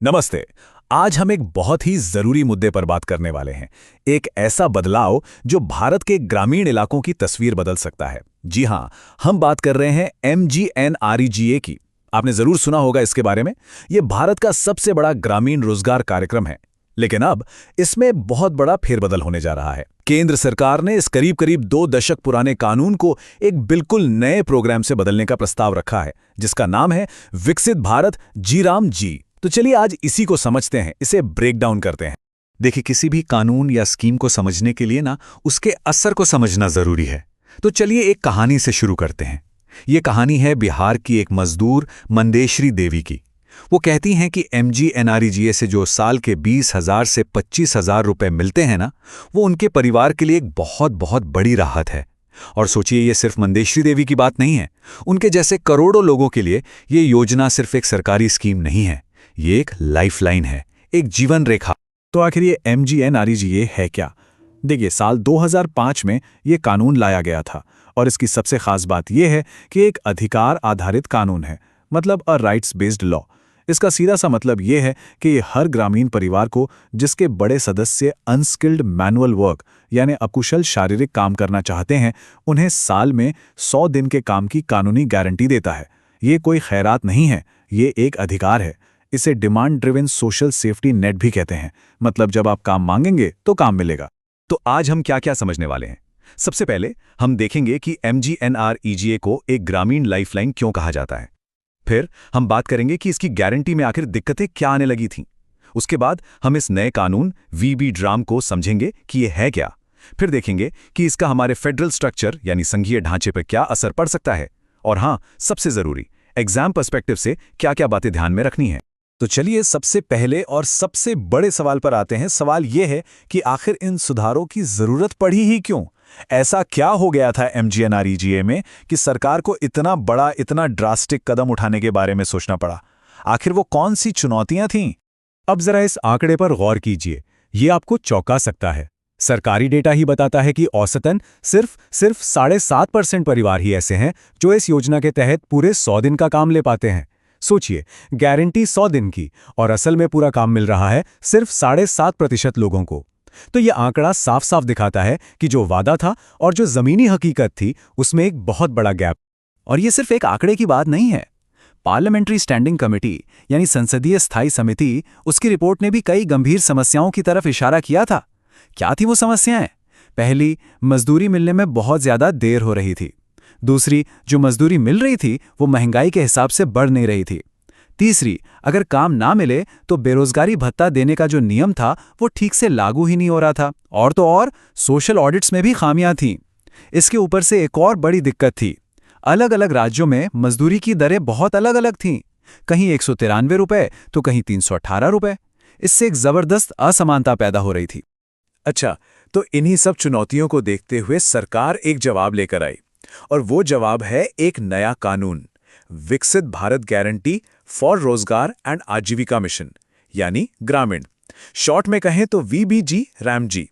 नमस्ते। आज हम एक बहुत ही जरूरी मुद्दे पर बात करने वाले हैं। एक ऐसा बदलाव जो भारत के ग्रामीण इलाकों की तस्वीर बदल सकता है। जी हां, हम बात कर रहे हैं MGNREGA की। आपने जरूर सुना होगा इसके बारे में। ये भारत का सबसे बड़ा ग्रामीण रोजगार कार्यक्रम है। लेकिन अब इसमें बहुत बड़ा फेरबदल होने जा रहा है। केंद्र सरकार ने इस करीब करीब 2 दशक पुराने कानून को एक बिल्कुल नए प्रोग्राम से बदलने का प्रस्ताव रखा है, जिसका नाम है विकसित भारत जी। तो चलिए आज इसी को समझते हैं, इसे ब्रेक डाउन करते हैं। देखिए, किसी भी कानून या स्कीम को समझने के लिए उसके असर को समझना जरूरी है। तो चलिए एक कहानी से शुरू करते हैं। ये कहानी है बिहार की एक मजदूर मंदेश्वरी देवी की। वो कहती हैं कि MGNREGA से जो साल के 20,000 से 25,000 रुपए मिलते हैं वो उनके परिवार के लिए एक बहुत बहुत बड़ी राहत है। और सोचिए, ये सिर्फ मंदेश्वरी देवी की बात नहीं है। उनके जैसे करोड़ों लोगों के लिए ये योजना सिर्फ एक सरकारी स्कीम नहीं है, ये एक लाइफलाइन है, एक जीवन रेखा। तो आखिर ये MGNREGA है क्या? देखिए, साल 2005 में ये कानून लाया गया था और इसकी सबसे खास बात यह है कि एक अधिकार आधारित कानून है, मतलब अ राइट्स बेस्ड लॉ। इसका सीधा सा मतलब यह है कि ये हर ग्रामीण परिवार को, जिसके बड़े सदस्य अनस्किल्ड मैनुअल वर्क यानी अकुशल शारीरिक काम करना चाहते हैं, उन्हें साल में 100 दिन के काम की कानूनी गारंटी देता है। ये कोई खैरात नहीं है, ये एक अधिकार है। इसे demand driven social safety net भी कहते हैं। मतलब जब आप काम मांगेंगे तो काम मिलेगा। तो आज हम क्या क्या समझने वाले हैं? सबसे पहले हम देखेंगे कि MGNREGA को एक ग्रामीण लाइफलाइन क्यों कहा जाता है। फिर हम बात करेंगे कि इसकी गारंटी में आखिर दिक्कतें क्या आने लगी थीं। उसके बाद हम इस नए कानून VB ड्राम को समझेंगे कि यह है क्या। फिर देखेंगे कि इसका हमारे फेडरल स्ट्रक्चर यानी संघीय ढांचे पर क्या असर पड़ सकता है। और हाँ, सबसे जरूरी, एग्जाम पर्सपेक्टिव से क्या क्या बातें ध्यान में रखनी है। तो चलिए सबसे पहले और सबसे बड़े सवाल पर आते हैं। सवाल यह है कि आखिर इन सुधारों की जरूरत पड़ी ही क्यों? ऐसा क्या हो गया था MGNREGA में कि सरकार को इतना बड़ा, इतना ड्रास्टिक कदम उठाने के बारे में सोचना पड़ा? आखिर वो कौन सी चुनौतियां थीं? अब जरा इस आंकड़े पर गौर कीजिए। ये आपको चौंका सकता है। सरकारी डेटा ही बताता है कि औसतन सिर्फ 7.5% परिवार ही ऐसे हैं जो इस योजना के तहत पूरे 100 दिन का काम ले पाते हैं। सोचिए, गारंटी 100 दिन की और असल में पूरा काम मिल रहा है सिर्फ 7.5% लोगों को। तो यह आंकड़ा साफ साफ दिखाता है कि जो वादा था और जो जमीनी हकीकत थी, उसमें एक बहुत बड़ा गैप। और यह सिर्फ एक आंकड़े की बात नहीं है। पार्लियामेंट्री स्टैंडिंग कमेटी यानी संसदीय स्थायी समिति, उसकी रिपोर्ट ने भी कई गंभीर समस्याओं की तरफ इशारा किया था। क्या थी वो समस्याएं? पहली, मजदूरी मिलने में बहुत ज्यादा देर हो रही थी। दूसरी, जो मजदूरी मिल रही थी वो महंगाई के हिसाब से बढ़ नहीं रही थी। तीसरी, अगर काम ना मिले तो बेरोजगारी भत्ता देने का जो नियम था वो ठीक से लागू ही नहीं हो रहा था। और तो और सोशल ऑडिट्स में भी खामियां थीं। इसके ऊपर से एक और बड़ी दिक्कत थी, अलग अलग राज्यों में मजदूरी की दरें बहुत अलग अलग थीं। कहीं 193 रुपए तो कहीं 318 रुपए। इससे एक जबरदस्त असमानता पैदा हो रही थी। अच्छा, तो इन्हीं सब चुनौतियों को देखते हुए सरकार एक जवाब लेकर आई, और वो जवाब है एक नया कानून, विकसित भारत गारंटी फॉर रोजगार एंड आजीविका मिशन, यानी ग्रामीण। शॉर्ट में कहें तो VBG RAM-G।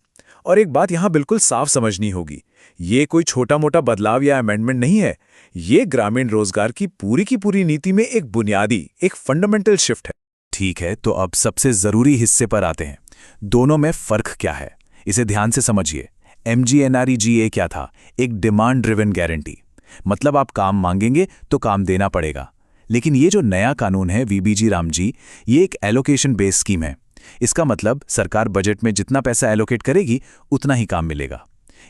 और एक बात यहां बिल्कुल साफ समझनी होगी, ये कोई छोटा मोटा बदलाव या अमेंडमेंट नहीं है। ये ग्रामीण रोजगार की पूरी नीति में एक बुनियादी, एक फंडामेंटल शिफ्ट है। ठीक है, तो अब सबसे जरूरी हिस्से पर आते हैं। दोनों में फर्क क्या है, इसे ध्यान से समझिए। MGNREGA क्या था? एक डिमांड ड्रिवन गारंटी, मतलब आप काम मांगेंगे तो काम देना पड़ेगा। लेकिन ये जो नया कानून है VBG RAM-G, ये एक एलोकेशन बेस्ड स्कीम है। इसका मतलब सरकार बजट में जितना पैसा एलोकेट करेगी उतना ही काम मिलेगा।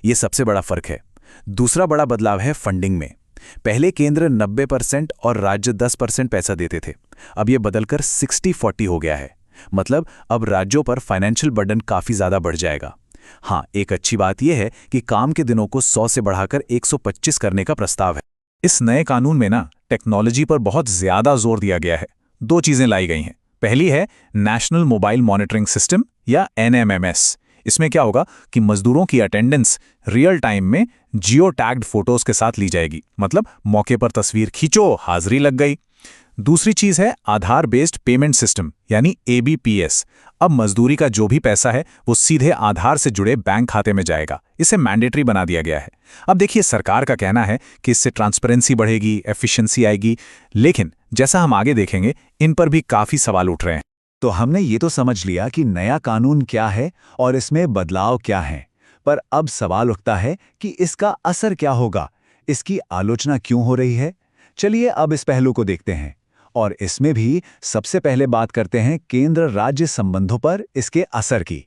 ये सबसे बड़ा फर्क है। दूसरा बड़ा बदलाव है फंडिंग में। पहले केंद्र 90% और राज्य 10% पैसा देते थे। अब ये बदलकर 60-40 हो गया है। मतलब अब राज्यों पर फाइनेंशियल बर्डन काफी ज्यादा बढ़ जाएगा। हाँ, एक अच्छी बात यह है कि काम के दिनों को 100 से बढ़ाकर 125 करने का प्रस्ताव है। इस नए कानून में टेक्नोलॉजी पर बहुत ज्यादा जोर दिया गया है। 2 चीजें लाई गई हैं। पहली है नेशनल मोबाइल मॉनिटरिंग सिस्टम या NMMS। इसमें क्या होगा कि मजदूरों की अटेंडेंस रियल टाइम में जियो टैग्ड फोटोज के साथ ली जाएगी। मतलब मौके पर तस्वीर खींचो, हाजिरी लग गई। दूसरी चीज है आधार बेस्ड पेमेंट सिस्टम यानी ABPS। अब मजदूरी का जो भी पैसा है वो सीधे आधार से जुड़े बैंक खाते में जाएगा। इसे मैंडेटरी बना दिया गया है। अब देखिए, सरकार का कहना है कि इससे ट्रांसपेरेंसी बढ़ेगी, एफिशिएंसी आएगी, लेकिन जैसा हम आगे देखेंगे इन पर भी काफी सवाल उठ रहे हैं। तो हमने ये तो समझ लिया कि नया कानून क्या है और इसमें बदलाव क्या है, पर अब सवाल उठता है कि इसका असर क्या होगा, इसकी आलोचना क्यों हो रही है। चलिए अब इस पहलू को देखते हैं, और इसमें भी सबसे पहले बात करते हैं केंद्र राज्य संबंधों पर इसके असर की।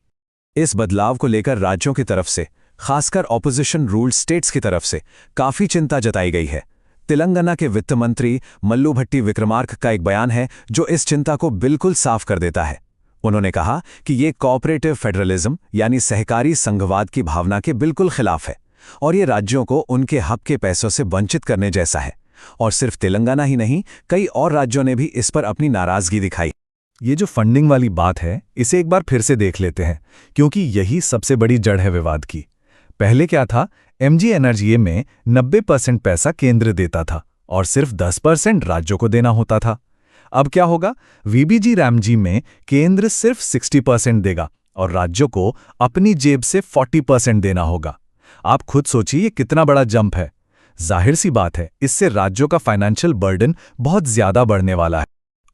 इस बदलाव को लेकर राज्यों की तरफ से, खासकर ऑपोजिशन रूल्ड स्टेट्स की तरफ से, काफी चिंता जताई गई है। तेलंगाना के वित्त मंत्री मल्लू भट्टी विक्रमार्क का एक बयान है जो इस चिंता को बिल्कुल साफ कर देता है। उन्होंने कहा कि ये कोऑपरेटिव फेडरलिज्म यानी सहकारी संघवाद की भावना के बिल्कुल खिलाफ है और ये राज्यों को उनके हक के पैसों से वंचित करने जैसा है। और सिर्फ तेलंगाना ही नहीं, कई और राज्यों ने भी इस पर अपनी नाराजगी दिखाई। ये जो फंडिंग वाली बात है, इसे एक बार फिर से देख लेते हैं, क्योंकि यही सबसे बड़ी जड़ है विवाद की। पहले क्या था, MGNRGA में 90% पैसा केंद्र देता था और सिर्फ 10% राज्यों को देना होता था। अब क्या होगा, VBG रामजी में केंद्र सिर्फ 60% देगा और राज्यों को अपनी जेब से 40% देना होगा। आप खुद सोचिए ये कितना बड़ा जंप है। जाहिर सी बात है, इससे राज्यों का फाइनेंशियल बर्डन बहुत ज्यादा बढ़ने वाला है।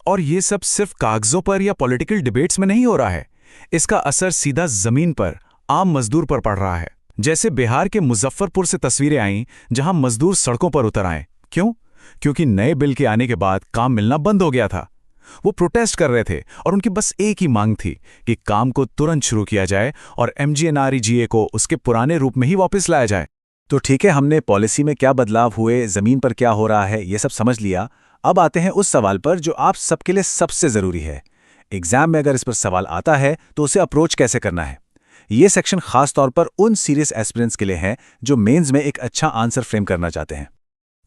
और ये सब सिर्फ कागजों पर या पॉलिटिकल डिबेट्स में नहीं हो रहा है, इसका असर सीधा जमीन पर आम मजदूर पर पड़ रहा है। जैसे बिहार के मुजफ्फरपुर से तस्वीरें आईं जहां मजदूर सड़कों पर उतर आए। क्यों? क्योंकि नए बिल के आने के बाद काम मिलना बंद हो गया था। वो प्रोटेस्ट कर रहे थे और उनकी बस एक ही मांग थी कि काम को तुरंत शुरू किया जाए और MGNRGA को उसके पुराने रूप में ही वापस लाया जाए। तो ठीक है, हमने पॉलिसी में क्या बदलाव हुए, जमीन पर क्या हो रहा है, ये सब समझ लिया। अब आते हैं उस सवाल पर जो आप सबके लिए सबसे जरूरी है। एग्जाम में अगर इस पर सवाल आता है तो उसे अप्रोच कैसे करना है। ये सेक्शन खास तौर पर उन सीरियस एस्पिरेंट्स के लिए है जो मेंस में एक अच्छा आंसर फ्रेम करना चाहते हैं।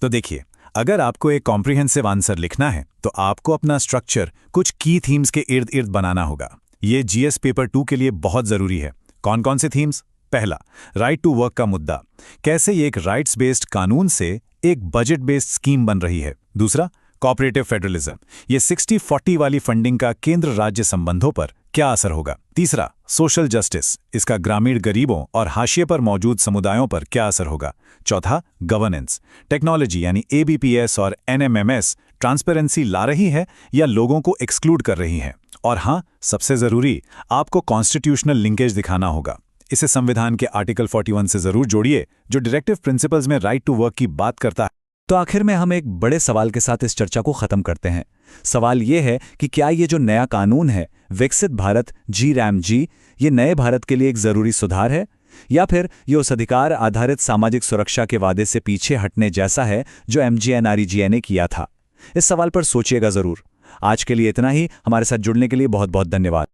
तो देखिए, अगर आपको एक कॉम्प्रिहेंसिव आंसर लिखना है तो आपको अपना स्ट्रक्चर कुछ की थीम्स के इर्द गिर्द बनाना होगा। ये GS पेपर 2 के लिए बहुत जरूरी है। कौन कौन से थीम्स? पहला, राइट टू वर्क का मुद्दा, कैसे ये एक राइट्स बेस्ड कानून से एक बजट बेस्ड स्कीम बन रही है। दूसरा, कोऑपरेटिव फेडरलिज्म, ये 60-40 वाली फंडिंग का केंद्र राज्य संबंधों पर क्या असर होगा। तीसरा, सोशल जस्टिस, इसका ग्रामीण गरीबों और हाशिए पर मौजूद समुदायों पर क्या असर होगा। चौथा, गवर्नेंस, टेक्नोलॉजी यानी ABPS और NMMS ट्रांसपेरेंसी ला रही है या लोगों को एक्सक्लूड कर रही है। और हाँ, सबसे जरूरी, आपको कॉन्स्टिट्यूशनल लिंकेज दिखाना होगा। इसे संविधान के आर्टिकल 41 से जरूर जोड़िए जो डायरेक्टिव प्रिंसिपल्स में राइट टू वर्क की बात करता है। तो आखिर में हम एक बड़े सवाल के साथ इस चर्चा को खत्म करते हैं। सवाल ये है कि क्या ये जो नया कानून है, विकसित भारत GRAMG, ये नए भारत के लिए एक जरूरी सुधार है, या फिर ये उस अधिकार आधारित सामाजिक सुरक्षा के वादे से पीछे हटने जैसा है जो MGNRGA ने किया था। इस सवाल पर सोचिएगा जरूर। आज के लिए इतना ही। हमारे साथ जुड़ने के लिए बहुत बहुत धन्यवाद।